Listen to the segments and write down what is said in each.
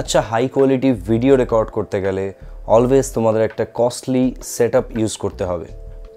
আচ্ছা, high quality video record করতে গেলে অলওয়েজ তোমাদের একটা কস্টলি সেটআপ ইউজ করতে হবে,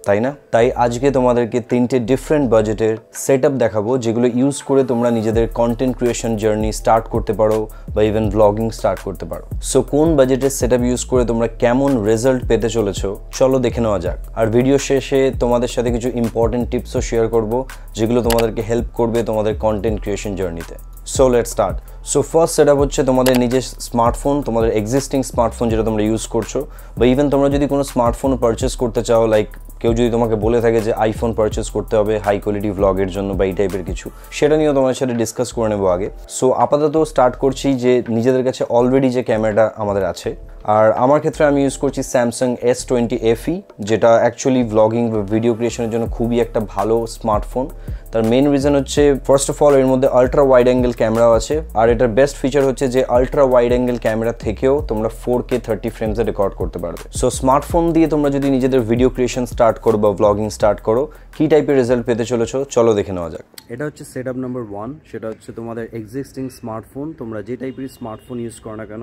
তাই না? তাই আজকে তোমাদেরকে তিনটে ডিফারেন্ট বাজেটের সেটআপ দেখাবো যেগুলো ইউজ করে তোমরা নিজেদের কন্টেন্ট ক্রিয়েশন জার্নি স্টার্ট করতে পারো বা ইভেন ব্লগিং স্টার্ট করতে পারো। সো কোন বাজেটের সেটআপ ইউজ করে তোমরা কেমন রেজাল্ট পেতে চলেছো চলো দেখে নেওয়া যাক। আর ভিডিও শেষে তোমাদের সাথে কিছু ইম্পর্টেন্ট টিপসও শেয়ার করব যেগুলো তোমাদেরকে হেল্প করবে তোমাদের কন্টেন্ট ক্রিয়েশন জার্নিতে। So let's start. So first setup হচ্ছে তোমাদের নিজের স্মার্টফোন, তোমাদের এক্সিস্টিং স্মার্টফোন যেটা তোমরা ইউজ করছো, বা ইভেন তোমরা যদি কোনো স্মার্টফোন পারচেস করতে চাও, লাইক কেউ যদি তোমাকে বলে থাকে যে আইফোন পারচেস করতে হবে হাই কোয়ালিটি ভ্লগের জন্য বা এই টাইপের কিছু, সেটা নিয়েও তোমার সাথে ডিসকাস করে নেবো আগে। সো আপাতত স্টার্ট করছি যে নিজেদের কাছে অলরেডি যে ক্যামেরাটা আমাদের আছে, আর আমার ক্ষেত্রে আমি ইউজ করছি স্যামসাং S20 FE, যেটা অ্যাকচুয়ালি ভ্লগিং বা ভিডিও ক্রিয়েশনের জন্য খুবই একটা ভালো স্মার্টফোন। তার মেইন রিজন হচ্ছে ফার্স্ট অফ অল এর মধ্যে আলট্রা ওয়াইড অ্যাঙ্গেল ক্যামেরাও আছে, আর এটার বেস্ট ফিচার হচ্ছে যে আলট্রা ওয়াইড অ্যাঙ্গেল ক্যামেরা থেকেও তোমরা 4K 30 ফ্রেমসে রেকর্ড করতে পারবে। সো স্মার্টফোন দিয়ে তোমরা যদি নিজেদের ভিডিও ক্রিয়েশন স্টার্ট করো বা ভ্লগিং স্টার্ট করো, কী টাইপের রেজাল্ট পেতে চলেছো চলো দেখে নেওয়া যাক। এটা হচ্ছে সেটআপ নাম্বার 1। সেটা হচ্ছে তোমাদের এক্সিস্টিং স্মার্টফোন, তোমরা যে টাইপের স্মার্টফোন ইউজ করো না কেন,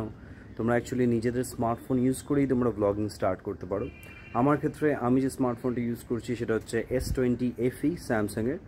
তোমরা অ্যাকচুয়ালি নিজেদের স্মার্টফোন ইউজ করেই তোমরা ব্লগিং স্টার্ট করতে পারো। আমার ক্ষেত্রে আমি যে স্মার্টফোনটা ইউজ করছি সেটা হচ্ছে S20 FE স্যামসাংয়ের,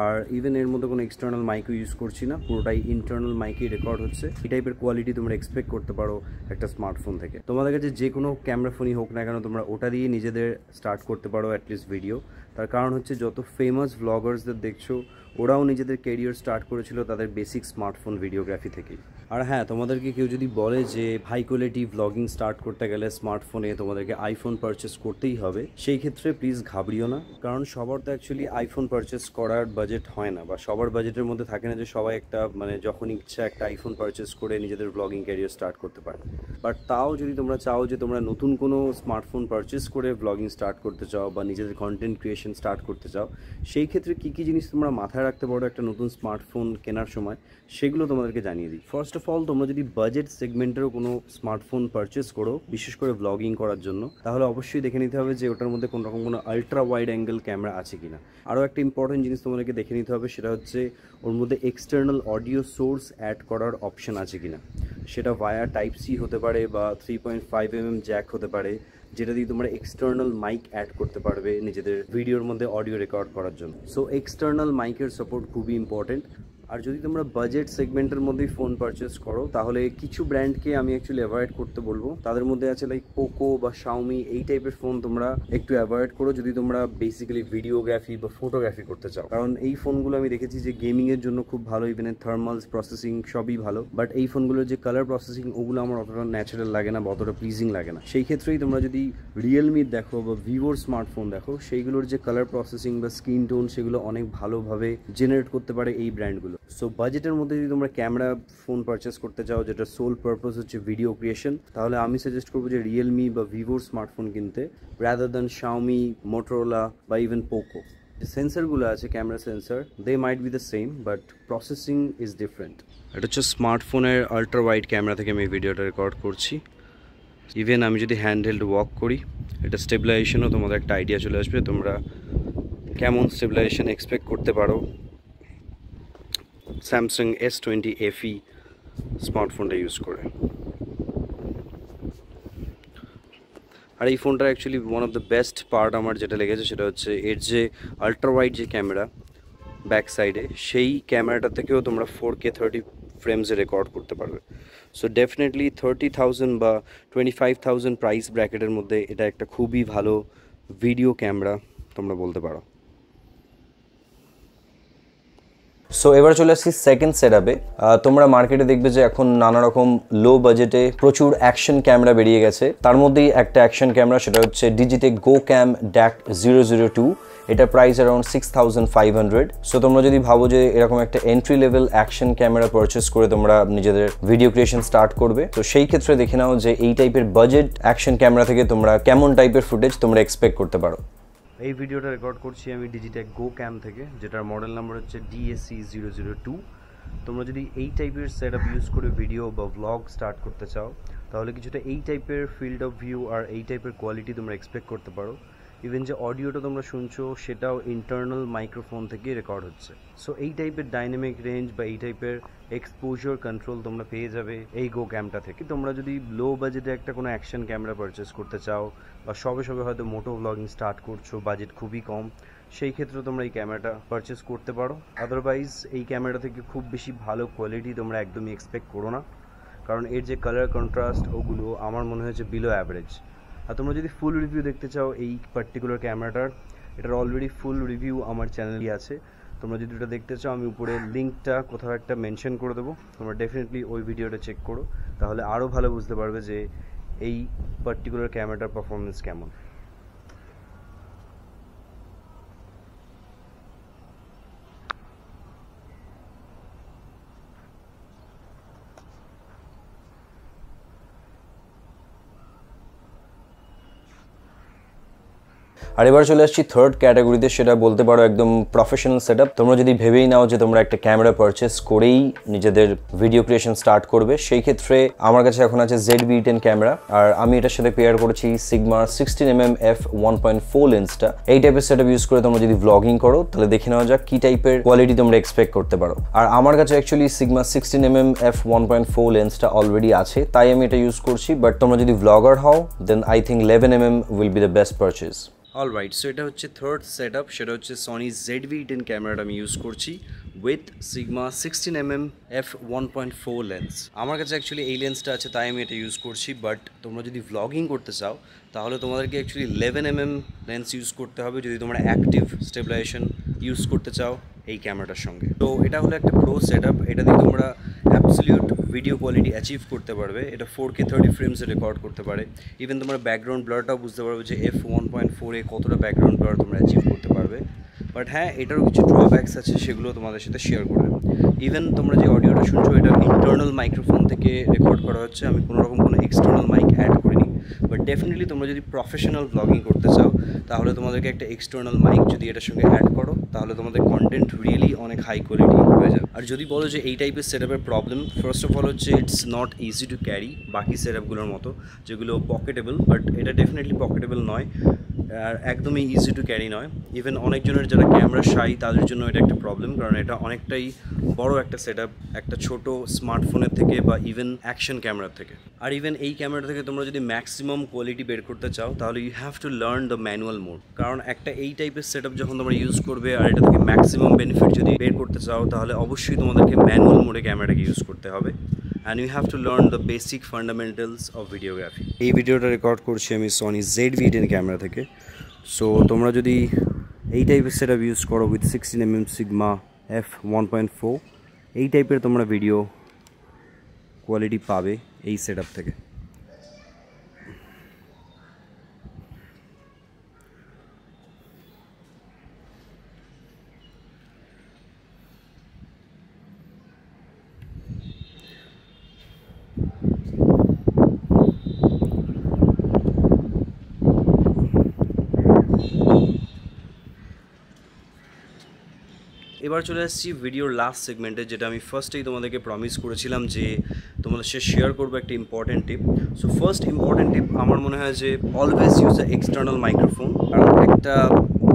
আর ইভেন এর মধ্যে কোনো এক্সটার্নাল মাইকও ইউজ করছি না, পুরোটাই ইন্টারনাল মাইকেই রেকর্ড হচ্ছে। এই টাইপের কোয়ালিটি তোমরা এক্সপেক্ট করতে পারো একটা স্মার্টফোন থেকে। তোমাদের কাছে যে কোনো ক্যামেরা ফোনই হোক না কেন, তোমরা ওটা দিয়ে নিজেদের স্টার্ট করতে পারো অ্যাটলিস্ট ভিডিও। তার কারণ হচ্ছে যত ফেমাস ব্লগার্সদের দেখছো ওরাও নিজেদের ক্যারিয়ার স্টার্ট করেছিল তাদের বেসিক স্মার্টফোন ভিডিওগ্রাফি থেকেই। আর হ্যাঁ, তোমাদেরকে কেউ যদি বলে যে হাই কোয়ালিটি ব্লগিং স্টার্ট করতে গেলে স্মার্টফোনে তোমাদেরকে আইফোন পারচেস করতেই হবে, সেই ক্ষেত্রে প্লিজ ঘাবড়িও না। কারণ সবার তো অ্যাকচুয়ালি আইফোন পারচেস করার বাজেট হয় না, বা সবার বাজেটের মধ্যে থাকে না যে সবাই একটা যখন ইচ্ছা একটা আইফোন পারচেস করে নিজেদের ব্লগিং ক্যারিয়ার স্টার্ট করতে পারে। বাট তাও যদি তোমরা চাও যে তোমরা নতুন কোনো স্মার্টফোন পারচেস করে ব্লগিং স্টার্ট করতে চাও বা নিজেদের কন্টেন্ট ক্রিয়েশন স্টার্ট করতে চাও, সেই ক্ষেত্রে কী কী জিনিস তোমরা মাথায় রাখতে পারো একটা নতুন স্মার্টফোন কেনার সময়, সেগুলো তোমাদেরকে জানিয়ে দিই। ফার্স্ট অফ অল, তোমরা যদি বাজেট সেগমেন্টেরও কোনো স্মার্টফোন পারচেস করো বিশেষ করে ব্লগিং করার জন্য, তাহলে অবশ্যই দেখে নিতে হবে যে ওটার মধ্যে কোনো রকম কোনো আলট্রা ওয়াইড অ্যাঙ্গেল ক্যামেরা আছে কিনা। আরও একটা ইম্পর্টেন্ট জিনিস তোমাদেরকে দেখে নিতে হবে, সেটা হচ্ছে ওর মধ্যে এক্সটার্নাল অডিও সোর্স অ্যাড করার অপশন আছে কিনা। সেটা ভায়া Type-C হতে পারে বা 3.5mm জ্যাক হতে পারে, যেটা দিয়ে তোমরা এক্সটার্নাল মাইক অ্যাড করতে পারবে নিজেদের ভিডিওর মধ্যে অডিও রেকর্ড করার জন্য। সো এক্সটার্নাল মাইকের সাপোর্ট খুবই ইম্পর্টেন্ট। আর যদি তোমরা বাজেট সেগমেন্টের মধ্যেই ফোন পারচেস করো, তাহলে কিছু ব্র্যান্ডকে আমি অ্যাকচুয়ালি অ্যাভয়েড করতে বলবো। তাদের মধ্যে আছে লাইক পোকো বা শাওমি, এই টাইপের ফোন তোমরা একটু অ্যাভয়েড করো যদি তোমরা বেসিক্যালি ভিডিওগ্রাফি বা ফটোগ্রাফি করতে চাও। কারণ এই ফোনগুলো আমি দেখেছি যে গেমিংয়ের জন্য খুব ভালো, ইভেন থার্মালস প্রসেসিং সবই ভালো, বাট এই ফোনগুলোর যে কালার প্রসেসিং ওগুলো আমার অতটা ন্যাচারাল লাগে না বা অতটা প্লিজিং লাগে না। সেই ক্ষেত্রেই তোমরা যদি রিয়েলমির দেখো বা ভিভোর স্মার্টফোন দেখো, সেইগুলোর যে কালার প্রসেসিং বা স্ক্রিন টোন সেগুলো অনেক ভালোভাবে জেনারেট করতে পারে এই ব্র্যান্ডগুলো। সো বাজেটের মধ্যে যদি তোমরা ক্যামেরা ফোন পারচেস করতে চাও যেটা সোল পারপাস হচ্ছে ভিডিও ক্রিয়েশন, তাহলে আমি সাজেস্ট করবো যে রিয়েলমি বা ভিভোর স্মার্টফোন কিনতে রাদার দ্যান শাওমি, মোটোরোলা বা ইভেন পোকো। যে সেন্সারগুলো আছে camera sensor, they might be the same but processing is different. এটা হচ্ছে স্মার্টফোনের আলট্রা ওয়াইড ক্যামেরা থেকে আমি ভিডিওটা রেকর্ড করছি। ইভেন আমি যদি হ্যান্ডহেল্ড ওয়াক করি, এটা স্টেবিলাইজেশনও তোমাদের একটা আইডিয়া চলে আসবে, তোমরা কেমন স্টেবিলাইজেশন এক্সপেক্ট করতে পারো স্যামসাং S20 FE স্মার্টফোনটা ইউজ করে। আর এই ফোনটা actually one of the best part আমার যেটা লেগেছে সেটা হচ্ছে এর যে আলট্রা ওয়াইড যে ক্যামেরা ব্যাক সাইডে, সেই ক্যামেরাটা থেকেও তোমরা 4K 30 ফ্রেমসে রেকর্ড করতে পারবে। সো ডেফিনেটলি 30,000 বা 25,000 প্রাইস ব্র্যাকেটের মধ্যে এটা একটা খুবই ভালো ভিডিও ক্যামেরা তোমরা বলতে পারো। সো এবার চলে আসছি সেকেন্ড সেটআপে। তোমরা মার্কেটে দেখবে যে এখন নানা রকম লো বাজেটে প্রচুর অ্যাকশন ক্যামেরা বেরিয়ে গেছে। তার মধ্যেই একটা অ্যাকশন ক্যামেরা, সেটা হচ্ছে ডিজিটেক GoCam DAC 002। এটা প্রাইস অ্যারাউন্ড 6,500। সো তোমরা যদি ভাবো যে এরকম একটা entry level action camera purchase করে তোমরা নিজেদের ভিডিও ক্রিয়েশন স্টার্ট করবে, তো সেই ক্ষেত্রে দেখে নাও যে এই টাইপের বাজেট অ্যাকশন ক্যামেরা থেকে তোমরা কেমন টাইপের ফুটেজ তোমরা এক্সপেক্ট করতে পারো। এই ভিডিওটা রেকর্ড করছি আমি ডিজিটেক GoCam থেকে, যেটার মডেল নাম্বার হচ্ছে DAC002। তোমরা যদি এই টাইপের সেটআপ ইউজ করে ভিডিও বা ব্লগ স্টার্ট করতে চাও, তাহলে কিছুটা এই টাইপের ফিল্ড অফ ভিউ আর এই টাইপের কোয়ালিটি তোমরা এক্সপেক্ট করতে পারো। ইভেন যে অডিওটা তোমরা শুনছো সেটাও ইন্টারনাল মাইক্রোফোন থেকে রেকর্ড হচ্ছে। সো এই টাইপের ডাইনামিক রেঞ্জ বা এই টাইপের এক্সপোজার কন্ট্রোল তোমরা পেয়ে যাবে এই গো ক্যামটা থেকে। তোমরা যদি লো বাজেটে একটা কোনো অ্যাকশন ক্যামেরা পারচেস করতে চাও বা সবে সবে হয়তো মোটো ব্লগিং স্টার্ট করছো, বাজেট খুবই কম, সেই ক্ষেত্রে তোমরা এই ক্যামেরাটা পারচেস করতে পারো। আদারওয়াইজ এই ক্যামেরা থেকে খুব বেশি ভালো কোয়ালিটি তোমরা একদমই এক্সপেক্ট করো না, কারণ এর যে কালার কন্ট্রাস্ট ওগুলো আমার মনে হয়েছে বিলো অ্যাভারেজ। আর তোমরা যদি ফুল রিভিউ দেখতে চাও এই পার্টিকুলার ক্যামেরাটার, এটার অলরেডি ফুল রিভিউ আমার চ্যানেলই আছে। তোমরা যদি এটা দেখতে চাও আমি উপরে লিঙ্কটা কোথাও একটা মেনশন করে দেবো, তোমরা ডেফিনেটলি ওই ভিডিওটা চেক করো, তাহলে আরও ভালো বুঝতে পারবে যে এই পার্টিকুলার ক্যামেরাটার পারফরমেন্স কেমন। আর এবার চলে আসছি থার্ড ক্যাটাগরিতে, সেটা বলতে পারো একদম প্রফেশনাল সেটআপ। তোমরা যদি ভেবেই নাও যে তোমরা একটা ক্যামেরা পারচেস করেই নিজেদের ভিডিও ক্রিয়েশন স্টার্ট করবে, সেই ক্ষেত্রে আমার কাছে এখন আছে ZV-10 ক্যামেরা, আর আমি এটার সাথে পেয়ার করেছি সিগমার 16mm f1.4 লেন্সটা। এই টাইপের সেটআপ ইউজ করে তোমরা যদি ব্লগিং করো তাহলে দেখে নেওয়া যাক কি টাইপের কোয়ালিটি তোমরা এক্সপেক্ট করতে পারো। আর আমার কাছে actually sigma 16mm f1.4 লেন্সটা already আছে, তাই আমি এটা ইউজ করছি। বাট তোমরা যদি ব্লগার হও then I think 11mm will be the best purchase. Alright, so এটা হচ্ছে থার্ড সেটআপ, সেটা হচ্ছে সনি ZV-10 ক্যামেরাটা আমি ইউজ করছি with sigma 16mm f1.4 lens. আমার কাছে অ্যাকচুয়ালি এই লেন্সটা আছে তাই আমি এটা ইউজ করছি। বাট তোমরা যদি ব্লগিং করতে চাও তাহলে তোমাদেরকে অ্যাকচুয়ালি 11mm লেন্স ইউজ করতে হবে যদি তোমরা অ্যাক্টিভ স্টেবিলাইজেশন ইউজ করতে চাও এই ক্যামেরাটার সঙ্গে। তো এটা হলো একটা প্রো সেটআপ, এটা দিয়ে তোমরা অ্যাবসলিউট ভিডিও কোয়ালিটি অ্যাচিভ করতে পারবে। এটা 4K 30 ফ্রেমসে রেকর্ড করতে পারে। ইভেন তোমরা ব্যাকগ্রাউন্ড ব্লারটাও বুঝতে পারবে যে f1.4-এ কতটা ব্যাকগ্রাউন্ড ব্লার তোমরা অ্যাচিভ করতে পারবে। বাট হ্যাঁ, এটারও কিছু ড্রব্যাকস আছে, সেগুলো তোমাদের সাথে শেয়ার করে দেবো। ইভেন তোমরা যে অডিওটা শুনছো এটা ইন্টারনাল মাইক্রোফোন থেকে রেকর্ড করা হচ্ছে, আমি কোনোরকম কোনো এক্সটার্নাল মাইক অ্যাড করিনি। বাট ডেফিনেটলি তোমরা যদি প্রফেশনাল ব্লগিং করতে চাও তাহলে তোমাদেরকে একটা এক্সটার্নাল মাইক যদি এটার সঙ্গে অ্যাড করো তাহলে তোমাদের কন্টেন্ট রিয়েলি অনেক হাই কোয়ালিটি হয়ে যাবে। আর যদি বলো যে এই টাইপের সেটআপের প্রবলেম, ফার্স্ট অফ অল হচ্ছে it's not easy to carry বাকি সেটআপগুলোর মতো যেগুলো পকেটেবল, বাট এটা ডেফিনেটলি পকেটেবল নয় আর একদমই ইজি টু ক্যারি নয়। ইভেন অনেকজনের যারা ক্যামেরা শাই তাদের জন্য এটা একটা প্রবলেম, কারণ এটা অনেকটাই বড় একটা সেটআপ একটা ছোট স্মার্টফোনের থেকে বা ইভেন অ্যাকশন ক্যামেরার থেকে। আর ইভেন এই ক্যামেরা থেকে তোমরা যদি ম্যাক্সিমাম কোয়ালিটি বের করতে চাও তাহলে you have to learn the manual mode, কারণ একটা এই টাইপের সেটআপ যখন তোমরা ইউজ করবে আর এটা থেকে ম্যাক্সিমাম বেনিফিট যদি বের করতে চাও তাহলে অবশ্যই তোমাদেরকে ম্যানুয়াল মোডে ক্যামেরাটাকে ইউজ করতে হবে। And you have to learn the basic fundamentals of videography. এই ভিডিওটা রেকর্ড করছি আমি সনি ZV-10 ক্যামেরা থেকে। সো তোমরা যদি এই টাইপের সেটআপ ইউজ করো উইথ 16mm সিগমা f1.4, এই টাইপের তোমরা ভিডিও কোয়ালিটি পাবে এই সেটআপ থেকে। এবার চলে আসছি ভিডিওর লাস্ট সেগমেন্টে, যেটা আমি ফার্স্টেই তোমাদেরকে প্রমিস করেছিলাম যে তোমাদের সাথে শেয়ার করবো একটা ইম্পর্টেন্ট টিপ। সো ফার্স্ট ইম্পর্টেন্ট টিপ আমার মনে হয় যে always use the external microphone, কারণ একটা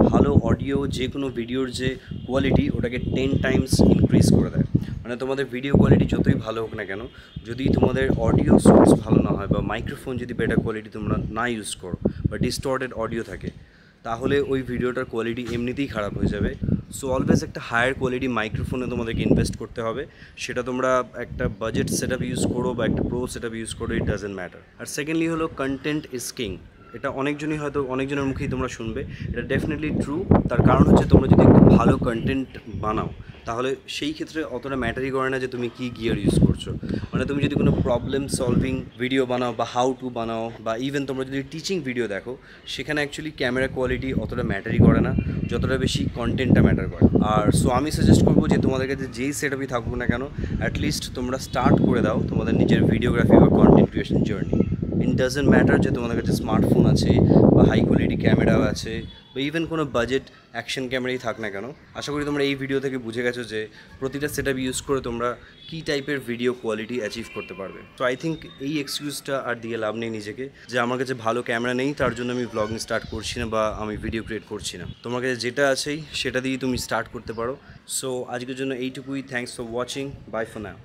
ভালো অডিও যে কোনো ভিডিওর যে কোয়ালিটি ওটাকে 10 টাইমস ইনক্রিজ করে দেয়। মানে তোমাদের ভিডিও কোয়ালিটি যতই ভালো হোক না কেন, যদি তোমাদের অডিও সোর্স ভালো না হয় বা মাইক্রোফোন যদি বেটার কোয়ালিটি তোমরা না ইউজ করো বা ডিস্টর্টেড অডিও থাকে তাহলে ওই ভিডিওটার কোয়ালিটি এমনিতেই খারাপ হয়ে যাবে। সো অলওয়েজ একটা হায়ার কোয়ালিটি মাইক্রোফোনে তোমাদেরকে ইনভেস্ট করতে হবে, সেটা তোমরা একটা বাজেট সেটআপ ইউজ করো বা একটা প্রো সেটআপ ইউজ করো, ইট ডাজেন্ট ম্যাটার। আর সেকেন্ডলি হলো কন্টেন্ট ইজ কিং। এটা অনেকজনই হয়তো অনেকজনের মুখেই তোমরা শুনবে, এটা ডেফিনেটলি ট্রু। তার কারণ হচ্ছে তোমরা যদি একটু ভালো কন্টেন্ট বানাও তাহলে সেই ক্ষেত্রে অতটা ম্যাটারই করে না যে তুমি কী গিয়ার ইউজ করছো। মানে তুমি যদি কোনো প্রবলেম সলভিং ভিডিও বানাও বা হাউ টু বানাও বা ইভেন তোমরা যদি টিচিং ভিডিও দেখো, সেখানে অ্যাকচুয়ালি ক্যামেরা কোয়ালিটি অতটা ম্যাটারই করে না যতটা বেশি কন্টেন্টটা ম্যাটার করে। আর সো আমি সাজেস্ট করবো যে তোমাদের কাছে যেই সেটআপই থাকুক না কেন অ্যাটলিস্ট তোমরা স্টার্ট করে দাও তোমাদের নিজের ভিডিওগ্রাফি বা content creation journey. It doesn't matter যে তোমাদের কাছে স্মার্টফোন আছে বা হাই কোয়ালিটি ক্যামেরাও আছে বা ইভেন কোনো বাজেট অ্যাকশন ক্যামেরাই থাক না কেন, আশা করি তোমরা এই ভিডিও থেকে বুঝে গেছো যে প্রতিটা সেটআপ ইউজ করে তোমরা কী টাইপের ভিডিও কোয়ালিটি অ্যাচিভ করতে পারবে। তো আই থিঙ্ক এই এক্সকিউজটা আর দিয়ে লাভ নেই নিজেকে, যে আমার কাছে ভালো ক্যামেরা নেই তার জন্য আমি ব্লগিং স্টার্ট করছি না বা আমি ভিডিও ক্রিয়েট করছি না। তোমার কাছে যেটা আছেই সেটা দিয়েই তুমি স্টার্ট করতে পারো। সো আজকের জন্য এইটুকুই। Thanks for watching, bye for now.